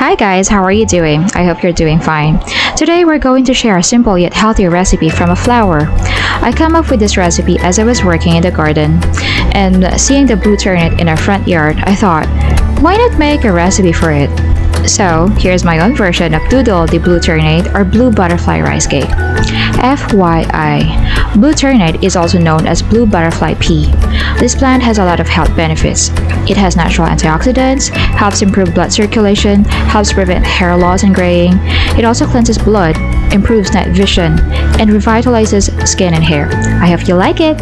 Hi guys, how are you doing? I hope you're doing fine. Today we're going to share a simple yet healthy recipe from a flower. I came up with this recipe as I was working in the garden, and seeing the blueternate in our front yard, I thought, why not make a recipe for it? So, here's my own version of Dudol the blueternate or blue butterfly rice cake. FYI, blueternate is also known as blue butterfly pea. This plant has a lot of health benefits. It has natural antioxidants, helps improve blood circulation, helps prevent hair loss and graying. It also cleanses blood, improves night vision, and revitalizes skin and hair. I hope you like it!